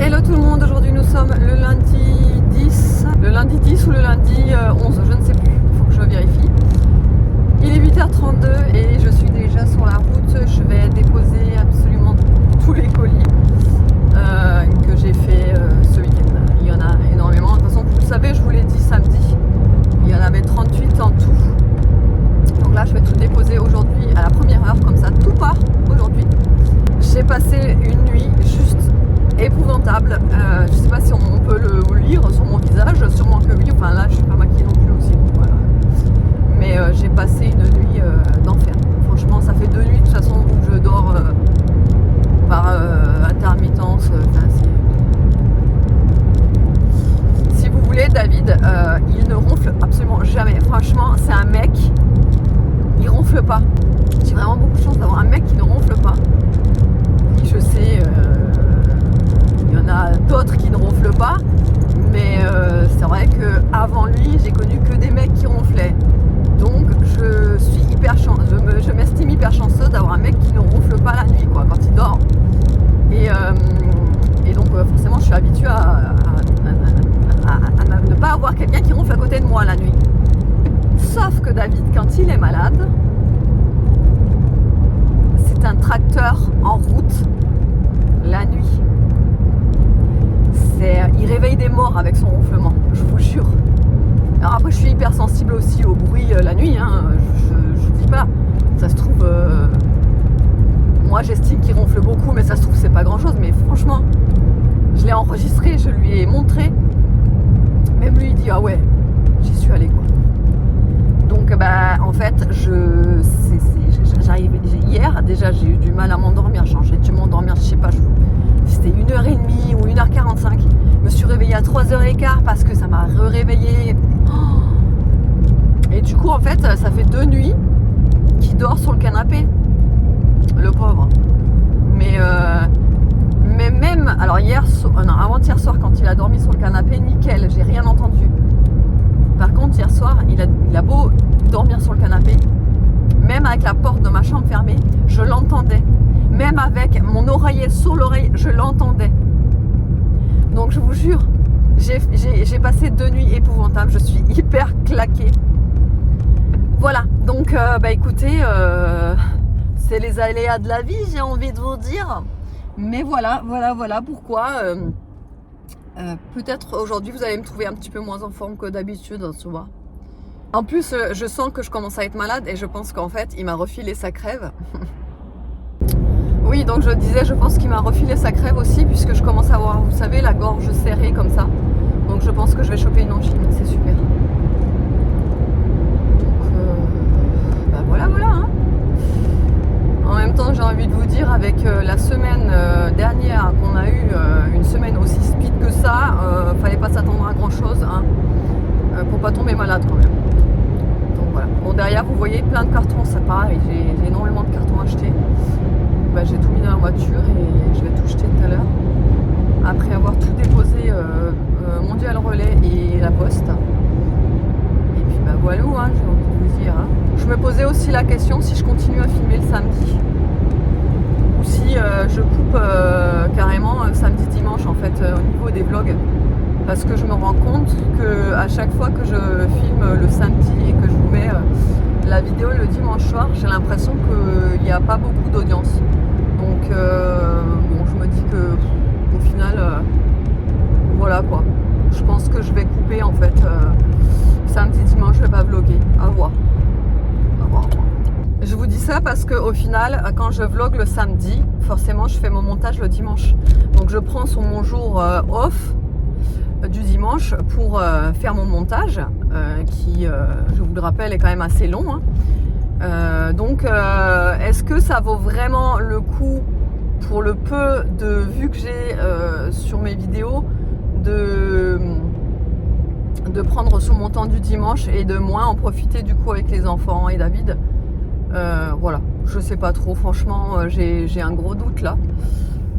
Hello tout le monde, aujourd'hui nous sommes le lundi 10. Le lundi 10 ou le lundi 11, je ne sais plus, il faut que je vérifie. Il est 8h32 et je suis déjà sur la route. Je vais déposer absolument tous les colis que j'ai fait ce week-end. Il y en a énormément. De toute façon, vous le savez, je vous l'ai dit samedi. Il y en avait 38 en tout. Donc là, je vais tout déposer aujourd'hui à la première heure, comme ça, tout part aujourd'hui. J'ai passé une nuit juste épouvantable. Je sais pas si on peut le lire sur mon visage, sûrement que oui. Enfin là, je suis pas maquillée non plus aussi. Donc voilà. Mais j'ai passé une nuit d'enfer. Franchement, ça fait 2 nuits de toute façon où je dors par intermittence. Si vous voulez, David, il ne ronfle absolument jamais. Franchement, c'est un mec, il ronfle pas. J'ai vraiment beaucoup de chance d'avoir un mec qui ne ronfle pas. Et je sais, il y en a d'autres qui ne ronflent pas, mais c'est vrai qu'avant lui, j'ai connu que des mecs qui ronflaient. Donc je suis je m'estime hyper chanceuse d'avoir un mec qui ne ronfle pas la nuit, quoi, quand il dort. Et donc forcément, je suis habituée à ne pas avoir quelqu'un qui ronfle à côté de moi la nuit. Sauf que David, quand il est malade, c'est un tracteur en route la nuit. Il réveille des morts avec son ronflement, je vous jure. Alors après, je suis hyper sensible aussi au bruit la nuit, hein. Je dis pas. Ça se trouve, moi j'estime qu'il ronfle beaucoup, mais ça se trouve c'est pas grand chose. Mais franchement, je l'ai enregistré, je lui ai montré. Même lui il dit ah ouais, j'y suis allée quoi. Donc en fait, j'arrive hier déjà, j'ai eu du mal à m'endormir. J'ai dû m'endormir, je sais pas, c'était 1h30 ou 1h45. Je me suis réveillée à 3h15 parce que ça m'a réveillée. Et du coup, en fait, ça fait 2 nuits qu'il dort sur le canapé, le pauvre. Mais même, alors avant-hier soir, quand il a dormi sur le canapé, nickel, j'ai rien entendu. Par contre, hier soir, il a beau dormir sur le canapé, même avec la porte de ma chambre fermée, je l'entendais. Même avec mon oreiller sur l'oreille, je l'entendais. Donc je vous jure, j'ai passé 2 nuits épouvantables, je suis hyper claquée. Voilà, donc écoutez, c'est les aléas de la vie, j'ai envie de vous dire. Mais voilà pourquoi peut-être aujourd'hui vous allez me trouver un petit peu moins en forme que d'habitude, tu vois. En plus, je sens que je commence à être malade et je pense qu'en fait, il m'a refilé sa crève. Oui, donc je disais, je pense qu'il m'a refilé sa crève aussi, puisque je commence à avoir, vous savez, la gorge serrée comme ça. Donc je pense que je vais choper une angine, c'est super. Donc voilà, hein. En même temps, j'ai envie de vous dire, avec la semaine dernière qu'on a eu, une semaine aussi speed que ça, fallait pas s'attendre à grand chose, hein, pour pas tomber malade quand même. Donc voilà. Bon, derrière, vous voyez plein de cartons, c'est pareil, j'ai énormément de cartons achetés. J'ai tout mis dans la voiture et je vais tout jeter tout à l'heure après avoir tout déposé Mondial Relais et la Poste. Et puis voilà, hein, j'ai envie de vous dire, hein. Je me posais aussi la question si je continue à filmer le samedi ou si je coupe carrément samedi dimanche en fait au niveau des vlogs, parce que je me rends compte que à chaque fois que je filme le samedi et que je vous mets la vidéo le dimanche soir, j'ai l'impression qu'il n'y a pas beaucoup d'audience. Donc je me dis que au final, voilà quoi. Je pense que je vais couper en fait samedi, dimanche, je vais pas vlogger. À voir. Je vous dis ça parce que au final, quand je vlog le samedi, forcément je fais mon montage le dimanche. Donc je prends sur mon jour off du dimanche pour faire mon montage qui, je vous le rappelle, est quand même assez long, hein. Donc est-ce que ça vaut vraiment le coup pour le peu de vues que j'ai sur mes vidéos de prendre sur mon temps du dimanche et de moins en profiter du coup avec les enfants et David? Voilà, je sais pas trop, franchement j'ai un gros doute là.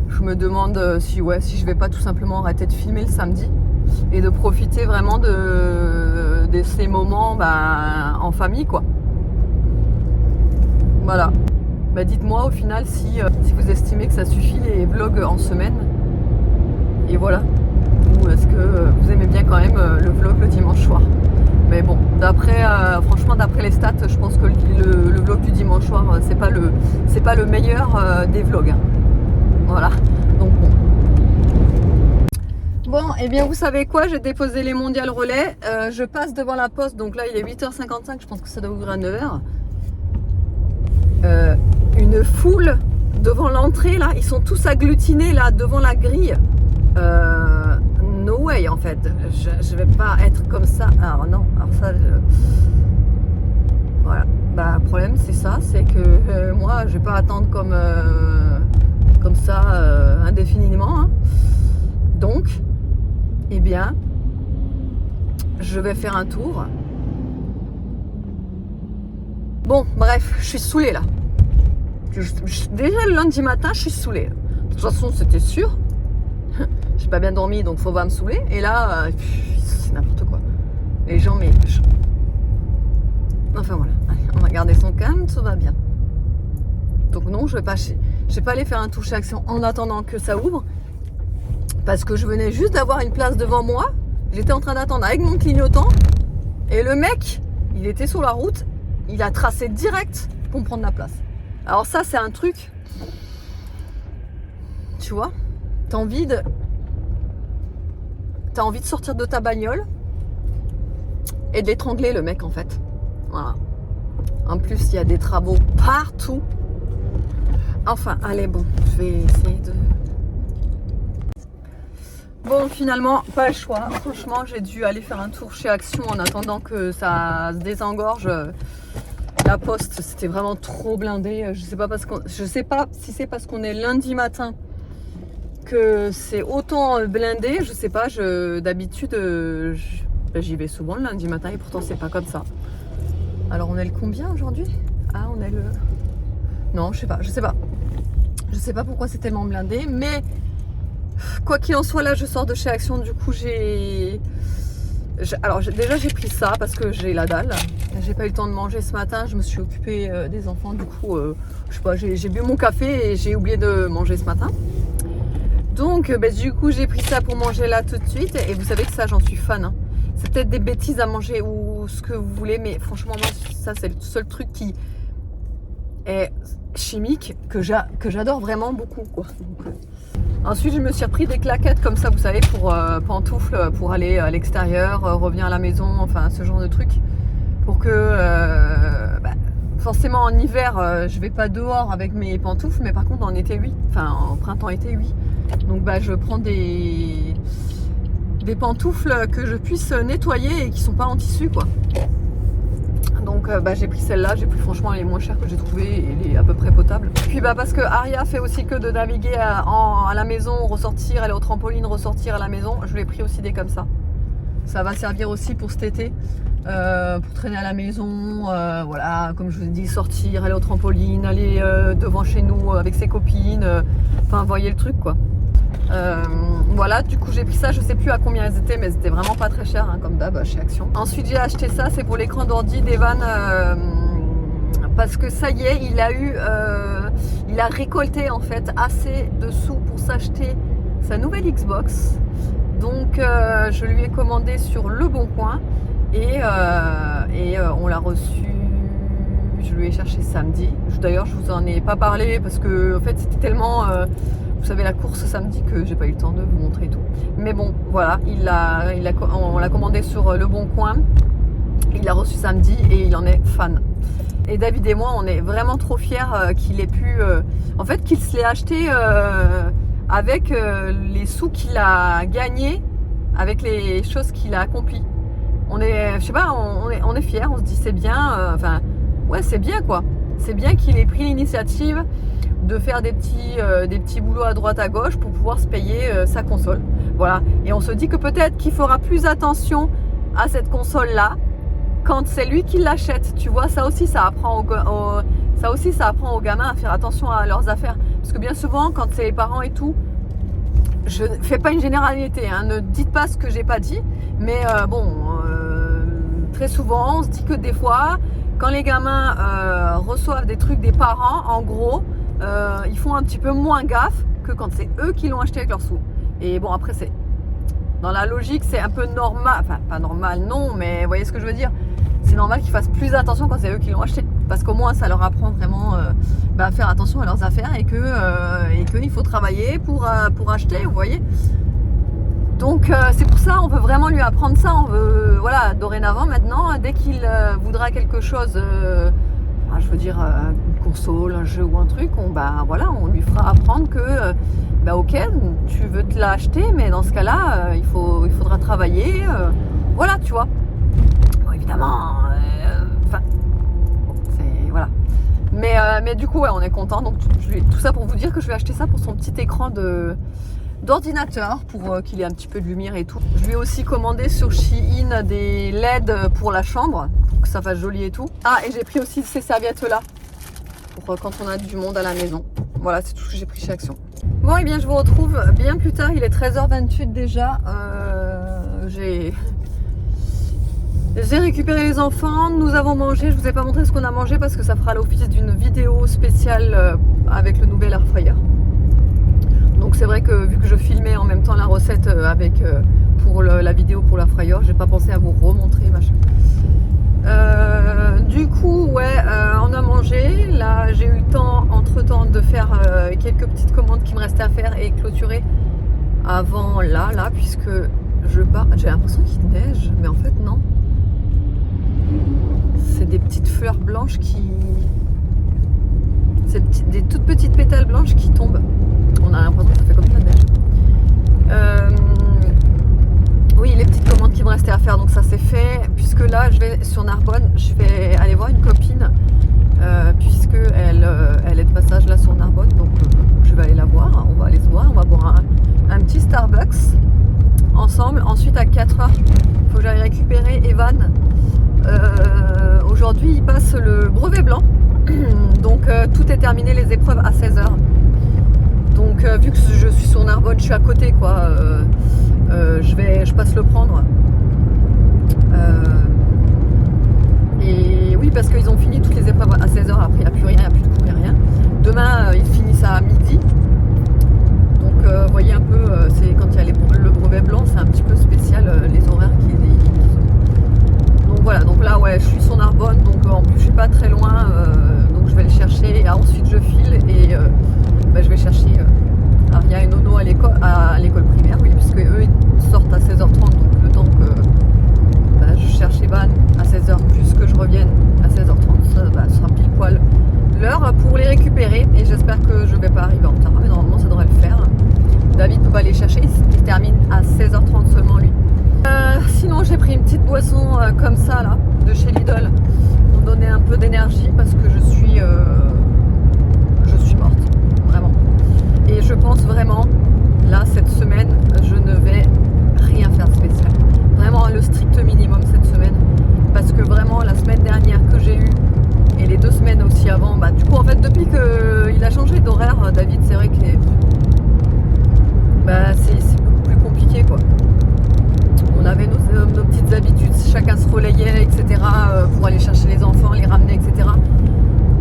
Je me demande si je vais pas tout simplement arrêter de filmer le samedi et de profiter vraiment de ces moments en famille quoi. Voilà. Dites-moi au final si vous estimez que ça suffit les vlogs en semaine et voilà. Ou est-ce que vous aimez bien quand même le vlog le dimanche soir? Mais bon, franchement d'après les stats, je pense que le vlog du dimanche soir, c'est pas le meilleur des vlogs. Voilà, donc bon. Bon, et bien vous savez quoi, j'ai déposé les mondiales relais, je passe devant la poste, donc là il est 8h55, je pense que ça doit ouvrir à 9h. Une foule devant l'entrée là, ils sont tous agglutinés là devant la grille. No way en fait, je vais pas être comme ça. Alors non, alors ça, voilà. Bah le problème c'est ça, c'est que moi je vais pas attendre comme ça indéfiniment. Hein. Donc, eh bien, je vais faire un tour. Bon, bref, je suis saoulée là. Déjà le lundi matin, je suis saoulée. De toute façon, c'était sûr. J'ai pas bien dormi, donc faut pas me saouler. Et là, c'est n'importe quoi. Les gens, mais... Enfin voilà, allez, on va garder son calme, tout va bien. Donc non, je vais pas aller faire un tour chez Action en attendant que ça ouvre. Parce que je venais juste d'avoir une place devant moi. J'étais en train d'attendre avec mon clignotant. Et le mec, il était sur la route. Il a tracé direct pour me prendre la place. Alors ça, c'est un truc... Tu vois, t'as envie de sortir de ta bagnole et de l'étrangler le mec en fait. Voilà. En plus, il y a des travaux partout. Enfin, allez, bon, je vais essayer de... Bon, finalement, pas le choix. Franchement, j'ai dû aller faire un tour chez Action en attendant que ça se désengorge. La poste, c'était vraiment trop blindé. Je sais pas si c'est parce qu'on est lundi matin que c'est autant blindé. Je sais pas. D'habitude, j'y vais souvent le lundi matin et pourtant c'est pas comme ça. Alors on est le combien aujourd'hui? Ah, on est le... Non, je sais pas. Je sais pas pourquoi c'est tellement blindé, mais quoi qu'il en soit, là, je sors de chez Action. Du coup, déjà j'ai pris ça parce que j'ai la dalle. J'ai pas eu le temps de manger ce matin. Je me suis occupée des enfants. Du coup, je sais pas. J'ai bu mon café et j'ai oublié de manger ce matin. Donc, du coup, j'ai pris ça pour manger là tout de suite. Et vous savez que ça, j'en suis fan. Hein. C'est peut-être des bêtises à manger ou ce que vous voulez, mais franchement, moi, ça, c'est le seul truc qui est chimique que j'adore vraiment beaucoup, quoi. Donc, ensuite, je me suis repris des claquettes comme ça, vous savez, pour pantoufles, pour aller à l'extérieur, revenir à la maison, enfin, ce genre de trucs. Pour que, forcément, en hiver, je vais pas dehors avec mes pantoufles, mais par contre, en été, oui. Enfin, en printemps-été, oui. Donc, je prends des pantoufles que je puisse nettoyer et qui sont pas en tissu, quoi. Donc j'ai pris celle-là, j'ai pris franchement les moins chères que j'ai trouvées et les à peu près potables. Puis parce que Aria fait aussi que de naviguer à la maison, ressortir, aller au trampoline, ressortir à la maison, je lui ai pris aussi des comme ça. Ça va servir aussi pour cet été, pour traîner à la maison, voilà, comme je vous ai dit, sortir, aller au trampoline, aller devant chez nous avec ses copines, enfin voyez le truc quoi. Voilà, du coup j'ai pris ça, je sais plus à combien elles étaient, mais elles étaient vraiment pas très chères, hein, comme d'hab chez Action. Ensuite j'ai acheté ça, c'est pour l'écran d'ordi d'Evan, parce que ça y est, il a récolté en fait assez de sous pour s'acheter sa nouvelle Xbox. Donc je lui ai commandé sur Le Bon Coin et on l'a reçu. Je lui ai cherché samedi. D'ailleurs, je vous en ai pas parlé parce que en fait c'était tellement, vous savez, la course samedi que j'ai pas eu le temps de vous montrer tout. Mais bon, voilà, on l'a commandé sur Le Bon Coin. Il l'a reçu samedi et il en est fan. Et David et moi, on est vraiment trop fiers qu'il ait pu, en fait, qu'il se l'ait acheté avec les sous qu'il a gagnés, avec les choses qu'il a accomplies. On est, je sais pas, on est fiers. On se dit c'est bien. Enfin. Ouais, c'est bien quoi. C'est bien qu'il ait pris l'initiative de faire des petits boulots à droite à gauche pour pouvoir se payer sa console. Voilà. Et on se dit que peut-être qu'il fera plus attention à cette console-là quand c'est lui qui l'achète. Tu vois, ça aussi, ça apprend aux gamins à faire attention à leurs affaires. Parce que bien souvent, quand c'est les parents et tout, je ne fais pas une généralité, hein, ne dites pas ce que j'ai pas dit, mais très souvent, on se dit que des fois, quand les gamins reçoivent des trucs des parents, en gros, ils font un petit peu moins gaffe que quand c'est eux qui l'ont acheté avec leurs sous. Et bon, après, c'est dans la logique, c'est un peu normal. Enfin, pas normal, non, mais vous voyez ce que je veux dire. C'est normal qu'ils fassent plus attention quand c'est eux qui l'ont acheté. Parce qu'au moins, ça leur apprend vraiment à faire attention à leurs affaires et qu'il faut travailler pour acheter, vous voyez. Donc, c'est pour ça, on veut vraiment lui apprendre ça. On veut, voilà, dorénavant, maintenant, dès qu'il voudra quelque chose, je veux dire, une console, un jeu ou un truc, on lui fera apprendre que, ok, tu veux te l'acheter, mais dans ce cas-là, il faudra travailler. Voilà, tu vois. Bon, évidemment, voilà. Mais du coup, ouais, on est content. Donc, tout ça pour vous dire que je vais acheter ça pour son petit écran d'ordinateur pour qu'il ait un petit peu de lumière et tout. Je lui ai aussi commandé sur Shein des LED pour la chambre, pour que ça fasse joli et tout. Ah, et j'ai pris aussi ces serviettes là pour quand on a du monde à la maison. Voilà, c'est tout ce que j'ai pris chez Action. Bon, et bien je vous retrouve bien plus tard, il est 13h28 déjà. J'ai récupéré les enfants, nous avons mangé. Je vous ai pas montré ce qu'on a mangé parce que ça fera l'office d'une vidéo spéciale avec le nouvel air fryer. Donc c'est vrai que vu que je filmais en même temps la recette pour la vidéo pour l'air fryer, j'ai pas pensé à vous remontrer machin. Du coup, ouais, on a mangé. Là, j'ai eu le temps entre temps de faire quelques petites commandes qui me restaient à faire et clôturer avant là, puisque je pars. J'ai l'impression qu'il neige, mais en fait non. C'est des petites fleurs blanches des toutes petites pétales blanches qui tombent. On a l'impression que ça fait comme de la neige. Oui, les petites commandes qui me restaient à faire, donc ça c'est fait. Puisque là, je vais sur Narbonne, je vais aller voir une copine, puisque elle est de passage là sur Narbonne, donc je vais aller la voir. On va aller se voir, on va boire un petit Starbucks ensemble. Ensuite, à 4h, il faut que j'aille récupérer Evan. Aujourd'hui, il passe le brevet blanc. Donc tout est terminé, les épreuves à 16h. Donc vu que je suis sur Narbonne, je suis à côté quoi, je passe le prendre. Et oui, parce qu'ils ont fini toutes les épreuves à 16h, après il n'y a plus rien, il n'y a plus de cours, il n'y a rien. Demain ils finissent à midi. Donc vous voyez un peu, c'est quand il y a le brevet blanc, c'est un petit peu spécial les horaires qu'ils ont. Donc voilà, donc là ouais, je suis sur Narbonne, donc en plus je suis pas très loin, donc je vais le chercher et ensuite je file et je vais chercher Aria et Nono à l'école primaire, oui, puisque eux ils sortent à 16h30, donc le temps que je cherche Evan à 16h plus que je revienne à 16h30, ça sera pile poil l'heure pour les récupérer et j'espère que je vais pas arriver en retard, mais normalement ça devrait le faire. David peut pas les chercher, il termine à 16h30 seulement lui. Sinon j'ai pris une petite boisson comme ça là, de chez Lidl, pour donner un peu d'énergie parce que je suis morte, vraiment. Et je pense vraiment, là cette semaine, je ne vais rien faire de spécial. Vraiment le strict minimum cette semaine. Parce que vraiment la semaine dernière que j'ai eue, et les 2 semaines aussi avant, du coup en fait depuis qu'il a changé d'horaire, David, c'est vrai que c'est beaucoup plus compliqué quoi. On avait nos petites habitudes, chacun se relayait, etc. Pour aller chercher les enfants, les ramener, etc.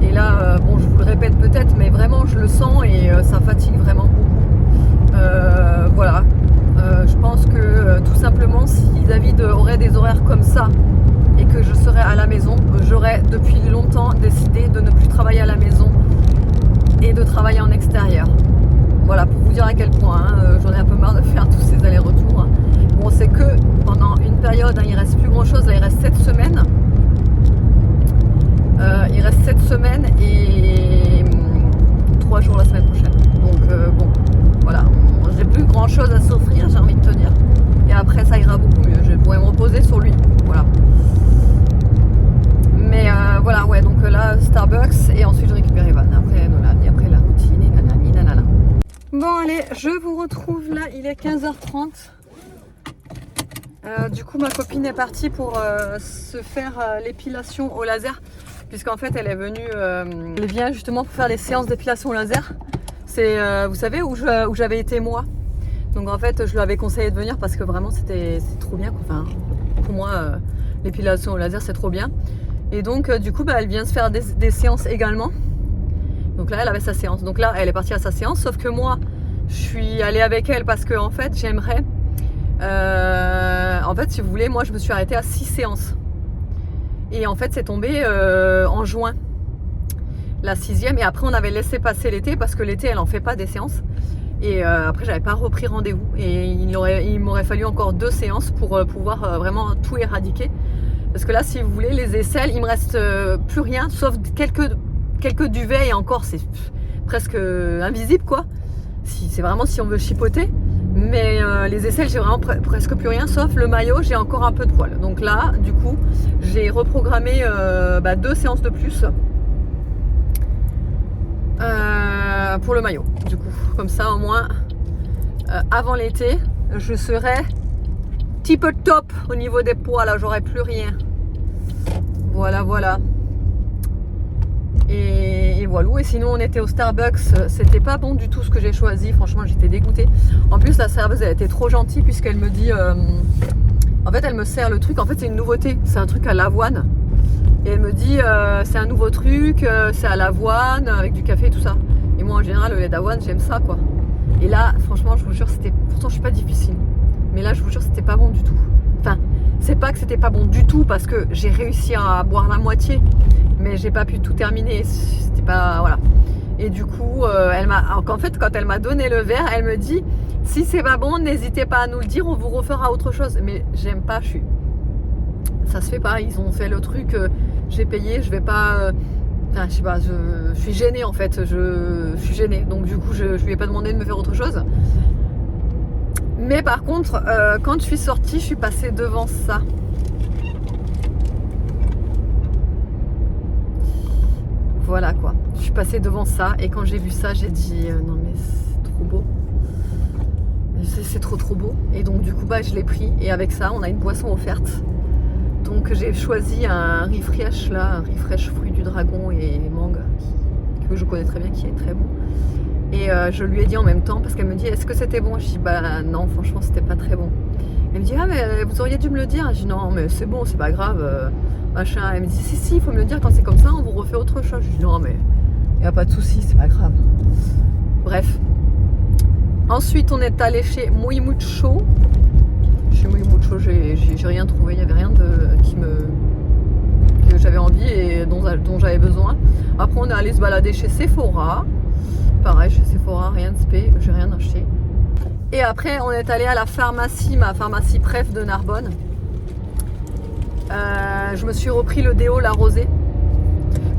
Et là, je vous le répète peut-être, mais vraiment je le sens et ça fatigue vraiment beaucoup. Voilà. Je pense que tout simplement, si David aurait des horaires comme ça et que je serais à la maison, j'aurais depuis longtemps décidé de ne plus travailler à la maison et de travailler en extérieur. Voilà, pour vous dire à quel point j'en ai un peu marre de faire tous ces allers-retours. Bon, c'est que pendant une période, il reste plus grand-chose, là il reste 7 semaines. Il reste 7 semaines et 3 jours la semaine prochaine. Donc voilà, j'ai plus grand-chose à s'offrir, j'ai envie de te dire. Et après ça ira beaucoup mieux, je pourrais me reposer sur lui. Voilà. Mais voilà, ouais, donc là Starbucks et ensuite je récupère Evan. Après Nolan et après la routine et nanani nanana. Bon allez, je vous retrouve là, il est 15h30. Du coup ma copine est partie pour se faire l'épilation au laser, puisqu'en fait elle est venue, elle vient justement pour faire les séances d'épilation au laser. C'est vous savez où j'avais été moi. Donc en fait je lui avais conseillé de venir parce que vraiment c'est trop bien quoi. Enfin, pour moi l'épilation au laser c'est trop bien. Et donc du coup elle vient se faire des séances également. Donc là elle avait sa séance, donc là elle est partie à sa séance, sauf que moi je suis allée avec elle parce que en fait j'aimerais en fait si vous voulez, moi je me suis arrêtée à 6 séances et en fait c'est tombé en juin, la 6e, et après on avait laissé passer l'été parce que l'été elle en fait pas des séances, et après j'avais pas repris rendez-vous et il m'aurait fallu encore 2 séances pour pouvoir vraiment tout éradiquer, parce que là si vous voulez les aisselles il me reste plus rien sauf quelques duvets, et encore c'est presque invisible quoi, c'est vraiment si on veut chipoter, mais les aisselles j'ai vraiment presque plus rien, sauf le maillot j'ai encore un peu de poil. Donc là du coup j'ai reprogrammé 2 séances de plus pour le maillot, du coup comme ça au moins avant l'été je serai petit peu top au niveau des poils, là j'aurai plus rien. Voilà. Et voilà. Et sinon on était au Starbucks, c'était pas bon du tout ce que j'ai choisi, franchement j'étais dégoûtée. En plus la serveuse elle était trop gentille puisqu'elle me dit en fait elle me sert le truc, en fait c'est une nouveauté, c'est un truc à l'avoine, et elle me dit c'est un nouveau truc, c'est à l'avoine avec du café et tout ça, et moi en général le lait d'avoine j'aime ça quoi. Et là franchement je vous jure c'était, pourtant je suis pas difficile, mais là je vous jure c'était pas bon du tout. Enfin c'est pas que c'était pas bon du tout parce que j'ai réussi à boire la moitié, mais j'ai pas pu tout terminer, c'était pas, voilà. Et du coup en fait quand elle m'a donné le verre elle me dit si c'est pas bon n'hésitez pas à nous le dire, on vous refera autre chose. Mais j'aime pas, ça se fait pas, ils ont fait le truc, j'ai payé, je vais pas enfin, je sais pas, je suis gênée en fait, je suis gênée, donc du coup je lui ai pas demandé de me faire autre chose. Mais par contre quand je suis sortie je suis passée devant ça. Voilà quoi, je suis passée devant ça et quand j'ai vu ça j'ai dit non mais c'est trop beau, c'est trop beau, et donc du coup je l'ai pris, et avec ça on a une boisson offerte. Donc j'ai choisi un refresh là, un refresh fruit du dragon et mangue que je connais très bien, qui est très bon. Et je lui ai dit en même temps parce qu'elle me dit est-ce que c'était bon, je dis non franchement c'était pas très bon. Elle me dit ah mais vous auriez dû me le dire, je dis non mais c'est bon, c'est pas grave machin. Elle me dit si il faut me le dire quand c'est comme ça, on vous refait autre chose. Je dis non mais y a pas de souci, c'est pas grave. Bref, ensuite on est allé chez Muy Mucho. Chez Muy Mucho j'ai rien trouvé, il y avait rien que j'avais envie et dont j'avais besoin. Après on est allé se balader chez Sephora, pareil chez Sephora rien de spé, j'ai rien acheté. Et après on est allé à la pharmacie, ma pharmacie préf de Narbonne. Je me suis repris le déo La Rosée.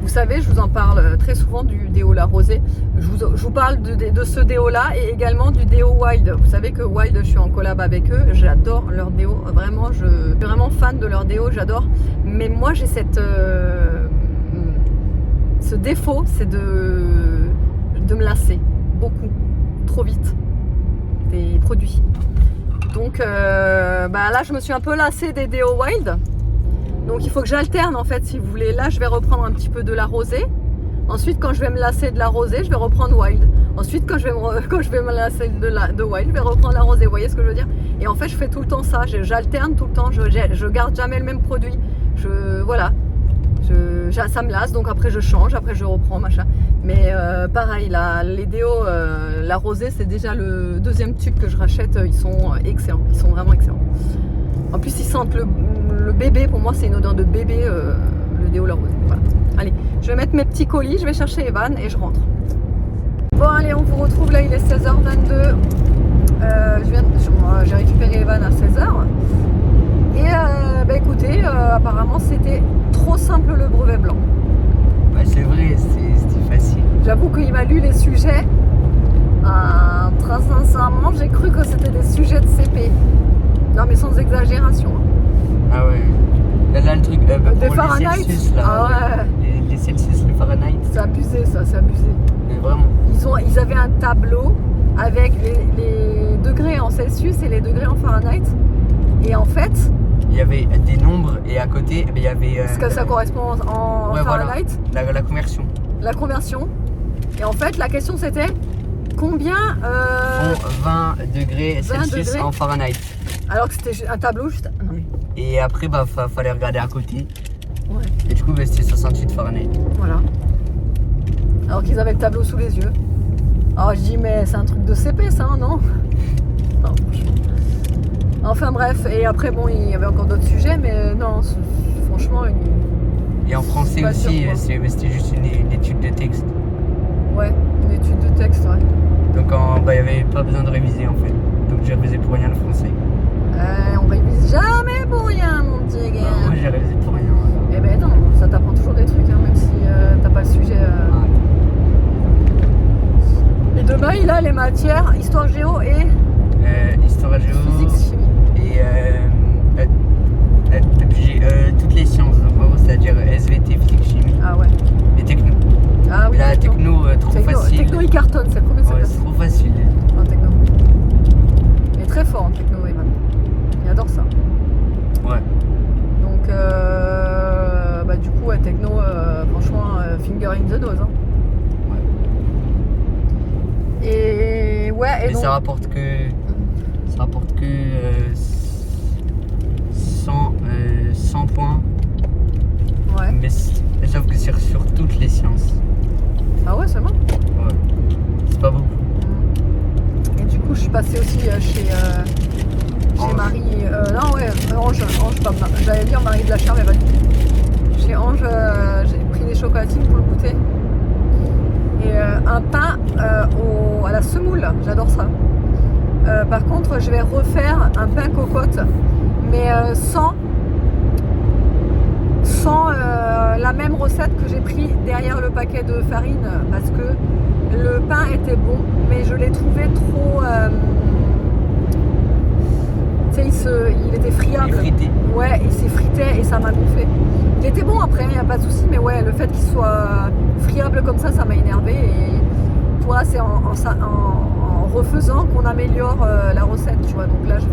Vous savez, je vous en parle très souvent du déo La Rosée. Je vous parle de ce déo là et également du déo Wild. Vous savez que Wild, je suis en collab avec eux. J'adore leur déo, vraiment, je suis vraiment fan de leur déo, j'adore. Mais moi j'ai ce défaut, c'est de me lasser beaucoup, trop vite des produits. Donc là je me suis un peu lassée des déo Wild. Donc il faut que j'alterne en fait si vous voulez. Là je vais reprendre un petit peu de La Rosée. Ensuite quand je vais me lasser de La Rosée, je vais reprendre Wild. Ensuite quand je vais me lasser de Wild, je vais reprendre La Rosée. Vous voyez ce que je veux dire? Et en fait je fais tout le temps ça. J'alterne tout le temps. Je garde jamais le même produit. Voilà. Ça me lasse, donc après je change, après je reprends machin. Mais pareil, les déos La Rosée, c'est déjà le 2e tube que je rachète. Ils sont excellents, ils sont vraiment excellents. En plus ils sentent le bébé, pour moi c'est une odeur de bébé, le déo La Rosée. Voilà. Allez, je vais mettre mes petits colis, je vais chercher Evan et je rentre. Bon allez, on vous retrouve là, il est 16h22. J'ai récupéré Evan à 16h. Et écoutez, apparemment c'était trop simple le brevet blanc. Ouais c'est vrai, c'était facile. J'avoue qu'il m'a lu les sujets. Très sincèrement, j'ai cru que c'était des sujets de CP. Non mais sans exagération. Ah ouais. Là le truc des pour Fahrenheit. les Celsius là. Ah ouais. Les Celsius, les Fahrenheit. C'est abusé ça, c'est abusé. Mais vraiment. Ils avaient un tableau avec les degrés en Celsius et les degrés en Fahrenheit. Et en fait, il y avait des nombres et à côté il y avait ce que ça correspond en Fahrenheit. Voilà. La conversion. La conversion. Et en fait la question c'était combien 20 degrés Celsius en Fahrenheit. Alors que c'était un tableau juste. Non mais... Et après fallait regarder à côté. Ouais. Et du coup c'était 68 Fahrenheit. Voilà. Alors qu'ils avaient le tableau sous les yeux. Alors je dis mais c'est un truc de CP ça, non? Non, franchement. Enfin bref, et après bon il y avait encore d'autres sujets, mais non, franchement Et en français aussi, c'était juste une étude de texte. Ouais, une étude de texte, ouais. Donc il n'y avait pas besoin de réviser en fait. Donc j'ai révisé pour rien le français. On révise jamais pour rien mon petit gars. Moi j'ai révisé pour rien. Eh ben non, ça t'apprend toujours des trucs, hein, même si t'as pas le sujet. Et demain il a les matières histoire géo et histoire géo. Physique chimie. Et j'ai toutes les sciences, donc en gros c'est-à-dire SVT, physique, chimie. Ah ouais. Et techno. Ah oui. La techno, trop facile. Techno il cartonne, c'est le premier Ouais, c'est trop facile. En techno. Il est très fort en techno, Evan. Il adore ça. Ouais. Donc bah du coup ouais, techno, franchement finger in the nose. Hein. Ouais. Et ouais, et donc... ça rapporte que 100 points. Ouais. Mais sauf que c'est sur toutes les sciences. Ah ouais, seulement? Ouais. C'est pas beaucoup. Et du coup, je suis passée aussi chez Marie. Non, ouais, Ange, pas j'allais dire Marie de la Charme, mais pas du tout. Chez Ange, j'ai pris des chocolatines pour le goûter. Et un pain à la semoule, j'adore ça. Par contre, je vais refaire un pain cocotte, mais sans la même recette que j'ai pris derrière le paquet de farine, parce que le pain était bon, mais je l'ai trouvé trop... tu sais, il était friable. Il est frité. Ouais, il s'est frité et ça m'a gonflé. Il était bon après, il n'y a pas de souci, mais ouais, le fait qu'il soit friable comme ça m'a énervé. Et toi, c'est en refaisant qu'on améliore la recette, tu vois. Donc là, je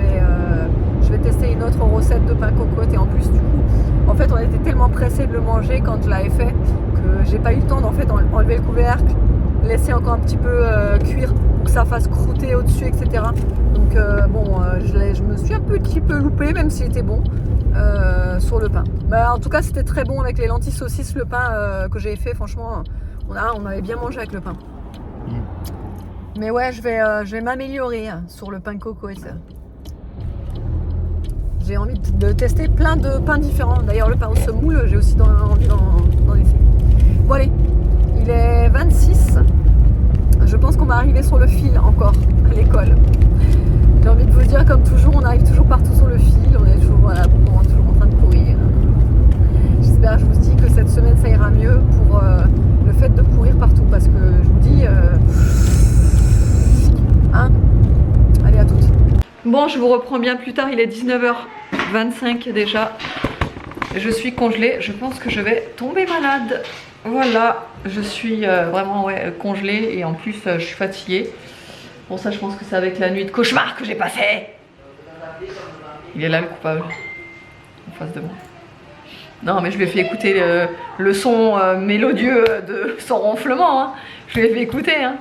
vais tester une autre recette de pain cocotte. Et en plus, du coup, en fait, on était tellement pressés de le manger quand je l'avais fait que j'ai pas eu le temps d'en fait enlever le couvercle, laisser encore un petit peu cuire pour que ça fasse croûter au-dessus, etc. Donc je me suis un petit peu loupée, même s'il était bon sur le pain. Bah, en tout cas, c'était très bon avec les lentilles saucisses, le pain que j'ai fait. Franchement, on avait bien mangé avec le pain. Mais ouais, je vais m'améliorer sur le pain cocotte. J'ai envie de tester plein de pains différents. D'ailleurs, le pain au semoule, j'ai aussi envie d'en essayer. Bon allez, il est 26. Je pense qu'on va arriver sur le fil encore à l'école. J'ai envie de vous dire, comme toujours, on arrive toujours partout sur le fil. On est toujours, voilà, toujours en train de courir. J'espère, je vous dis que cette semaine, ça ira mieux pour le fait de courir partout. Parce que je vous dis... allez, à toutes. Bon, je vous reprends bien plus tard. Il est 19h25 déjà. Je suis congelée. Je pense que je vais tomber malade. Voilà, je suis vraiment congelée et en plus je suis fatiguée. Bon, ça, je pense que c'est avec la nuit de cauchemar que j'ai passée. Il est là, le coupable, en face de moi. Non, mais je lui ai fait écouter le son mélodieux de son ronflement. Hein. Je lui ai fait écouter. Hein.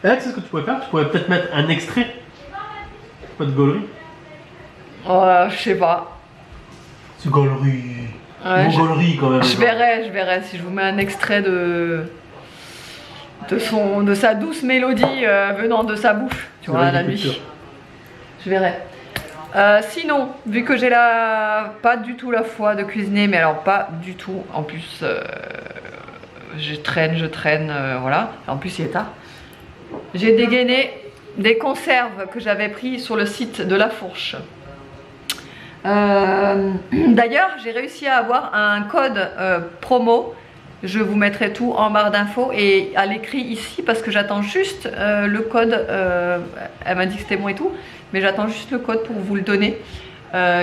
Et là, tu sais ce que tu pourrais faire? Tu pourrais peut-être mettre un extrait. Pas de gaulerie. Je sais pas. C'est gaulerie. Ouais, gaulerie quand même. Je verrai si je vous mets un extrait de sa douce mélodie venant de sa bouche, tu vois, la nuit. Je verrai. Sinon, vu que j'ai pas du tout la foi de cuisiner, mais alors pas du tout, en plus je traîne, voilà, en plus il est tard. J'ai dégainé des conserves que j'avais pris sur le site de La Fourche. D'ailleurs, j'ai réussi à avoir un code promo. Je vous mettrai tout en barre d'infos et à l'écrit ici parce que j'attends juste le code. Elle m'a dit que c'était bon et tout, mais j'attends juste le code pour vous le donner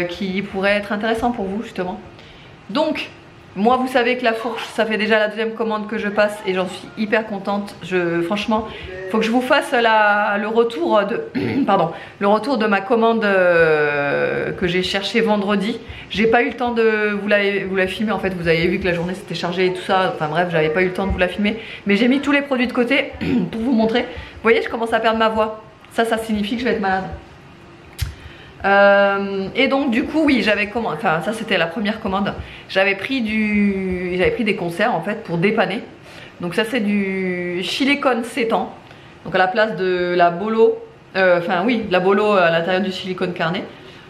qui pourrait être intéressant pour vous justement. Donc, moi, vous savez que La Fourche, ça fait déjà la deuxième commande que je passe et j'en suis hyper contente. Franchement, il faut que je vous fasse le retour de ma commande que j'ai cherchée vendredi. J'ai pas eu le temps de vous la filmer. En fait, vous avez vu que la journée s'était chargée et tout ça. Enfin bref, j'avais pas eu le temps de vous la filmer. Mais j'ai mis tous les produits de côté pour vous montrer. Vous voyez, je commence à perdre ma voix. Ça signifie que je vais être malade. Et donc du coup oui, ça c'était la première commande. J'avais pris des conserves en fait pour dépanner. Donc ça c'est du chili con sétan. Donc à la place de la bolo, la bolo à l'intérieur du silicone carné,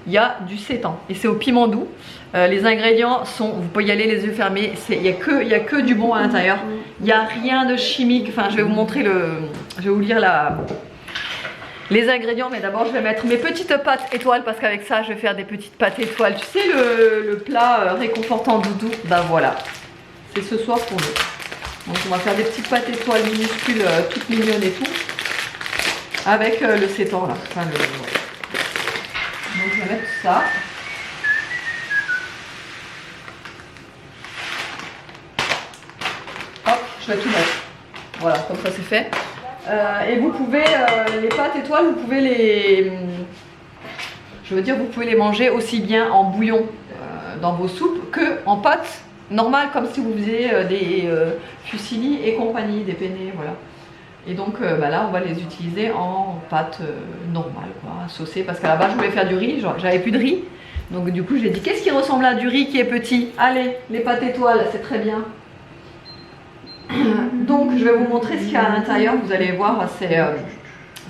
il y a du sétan et c'est au piment doux. Les ingrédients sont, vous pouvez y aller les yeux fermés, il n'y a que du bon à l'intérieur. Il n'y a rien de chimique. Enfin, je vais vous montrer je vais vous lire les ingrédients, mais d'abord je vais mettre mes petites pâtes étoiles parce qu'avec ça je vais faire des petites pâtes étoiles. Tu sais le plat réconfortant doudou, ben voilà, c'est ce soir pour nous. Donc on va faire des petites pâtes étoiles minuscules, toutes mignonnes et tout, avec le sétan là. Enfin, ouais. Donc je vais mettre ça. Hop, je vais tout mettre. Voilà, comme ça c'est fait. Et vous pouvez, les pâtes étoiles, vous pouvez vous pouvez les manger aussi bien en bouillon dans vos soupes que en pâtes normales, comme si vous faisiez des fusilli et compagnie, des penne, voilà. Et donc là, on va les utiliser en pâtes normales, quoi, saucées, parce qu'à la base, je voulais faire du riz, j'avais plus de riz. Donc du coup, j'ai dit, qu'est-ce qui ressemble à du riz qui est petit? Allez, les pâtes étoiles, c'est très bien. Donc je vais vous montrer ce qu'il y a à l'intérieur, vous allez voir,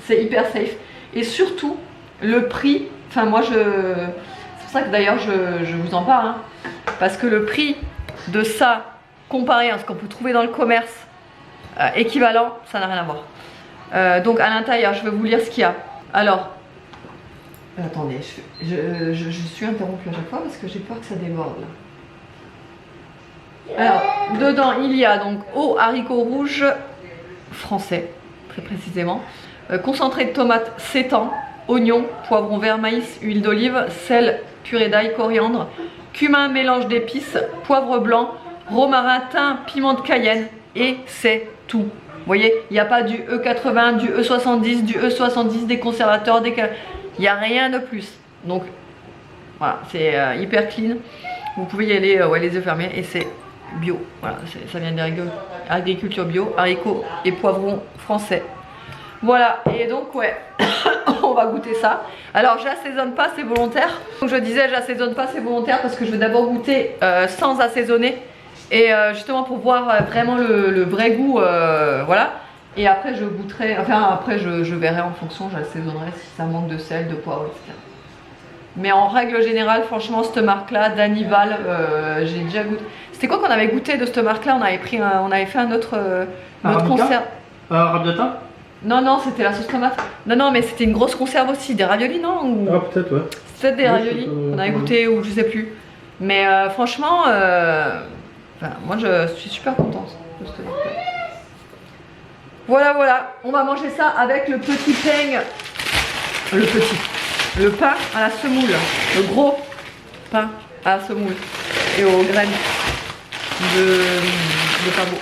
c'est hyper safe. Et surtout le prix, enfin moi c'est pour ça que d'ailleurs je vous en parle, hein, parce que le prix de ça comparé à ce qu'on peut trouver dans le commerce équivalent, ça n'a rien à voir. Donc à l'intérieur, je vais vous lire ce qu'il y a. Alors, attendez, je suis interrompue à chaque fois parce que j'ai peur que ça déborde là. Alors, dedans, il y a donc eau, haricots rouges français, très précisément, concentré de tomates sétan, oignons, poivron vert, maïs, huile d'olive, sel, purée d'ail, coriandre, cumin, mélange d'épices, poivre blanc, romarin, thym, piment de Cayenne, et c'est tout. Vous voyez, il n'y a pas du E80, du E70, du E70, des conservateurs, il n'y a rien de plus. Donc, voilà, c'est hyper clean. Vous pouvez y aller les yeux fermés et c'est bio, voilà, ça vient d'agriculture bio, haricots et poivrons français. Voilà, et donc ouais, on va goûter ça. Alors j'assaisonne pas, c'est volontaire. Donc je disais j'assaisonne pas, c'est volontaire parce que je veux d'abord goûter sans assaisonner. Et justement pour voir vraiment le vrai goût, voilà. Et après je goûterai, enfin après je verrai en fonction, j'assaisonnerai si ça manque de sel, de poivre, etc. Mais en règle générale, franchement, cette marque-là, d'Anival, j'ai déjà goûté. C'était quoi qu'on avait goûté de cette marque-là? On avait fait un autre conserve. Arrabbiata? Non, c'était la sauce tomate. Non, mais c'était une grosse conserve aussi, des raviolis, non? Ou... Ah, peut-être, ouais. C'était peut-être des raviolis qu'on avait goûté, ou je sais plus. Mais franchement, moi je suis super contente de cette marque-là. Voilà, on va manger ça avec le petit peigne. Le pain à la semoule, le gros pain à la semoule et aux graines de pavot.